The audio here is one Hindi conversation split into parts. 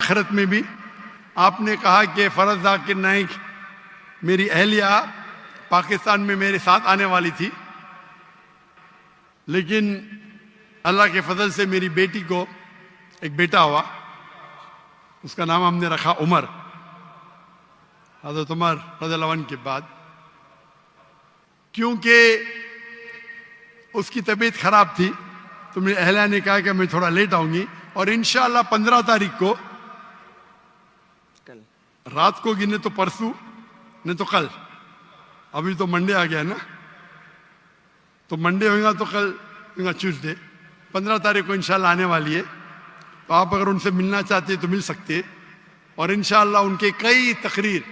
आखिरत में भी। आपने कहा कि फरज जाकिर नाइक मेरी अहलिया पाकिस्तान में मेरे साथ आने वाली थी, लेकिन अल्लाह के फजल से मेरी बेटी को एक बेटा हुआ, उसका नाम हमने रखा उमर, हज़रत उमर रज़ियल्लाहु अन्हु के बाद। क्योंकि उसकी तबीयत खराब थी तो मेरी अहलिया ने कहा कि मैं थोड़ा लेट आऊंगी, और इंशाअल्लाह 15 तारीख को, रात को गिने तो परसों नहीं तो कल, अभी तो मंडे आ गया ना, तो मंडे होगा तो कल होगा ट्यूसडे, 15 तारीख को इंशाअल्लाह आने वाली है। तो आप अगर उनसे मिलना चाहते हैं तो मिल सकते हैं। और इंशाअल्लाह उनके कई तकरीर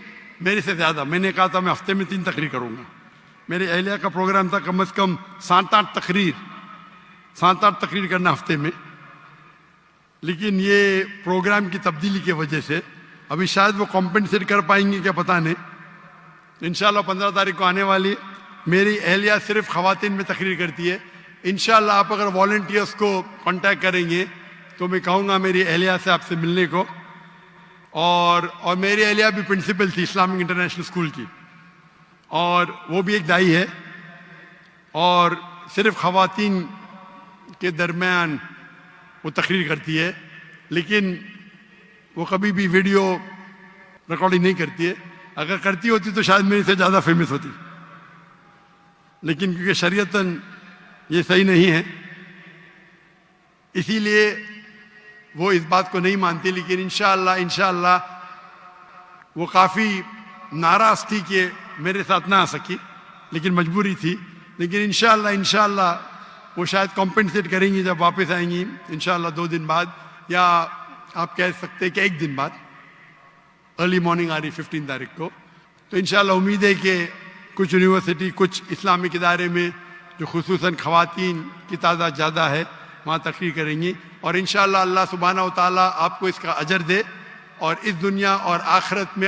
मेरे से ज़्यादा, मैंने कहा था मैं हफ्ते में 3 तकरीर करूँगा, मेरे अहलिया का प्रोग्राम था कम से कम 7-8 तकरीर करना हफ्ते में, लेकिन ये प्रोग्राम की तब्दीली की वजह से अभी शायद वो कॉम्पेंसेट कर पाएंगे क्या पता नहीं। इंशाअल्लाह 15 तारीख को आने वाली। मेरी अहलिया सिर्फ ख़वातीन में तकरीर करती है। इंशाअल्लाह आप अगर वॉलंटियर्स को कांटेक्ट करेंगे तो मैं कहूँगा मेरी अहलिया से आपसे मिलने को। और मेरी अहलिया भी प्रिंसिपल थी इस्लामिक इंटरनेशनल स्कूल की, और वो भी एक दाई है, और सिर्फ ख़वातीन के दरमियान वो तकरीर करती है, लेकिन वो कभी भी वीडियो रिकॉर्डिंग नहीं करती है। अगर करती होती तो शायद मेरे से ज़्यादा फेमस होती, लेकिन क्योंकि शरीयतन ये सही नहीं है इसीलिए वो इस बात को नहीं मानती। लेकिन इंशाअल्लाह वो काफ़ी नाराज़ थी कि मेरे साथ ना आ सकी, लेकिन मजबूरी थी। लेकिन इंशाअल्लाह वो शायद कॉम्पेंसेट करेंगी जब वापस आएंगी, इंशाअल्लाह 2 दिन बाद, या आप कह सकते हैं कि 1 दिन बाद, अर्ली मॉर्निंग आ रही 15 तारीख को। तो इंशाअल्लाह उम्मीद है कि कुछ यूनिवर्सिटी, कुछ इस्लामिक इदारे में जो खुसूसन ख़वातीन की तादाद ज़्यादा है वहाँ तकरीर करेंगी, और इंशाअल्लाह अल्लाह सुब्हानहू व तआला आपको इसका अजर दे और इस दुनिया और आखिरत में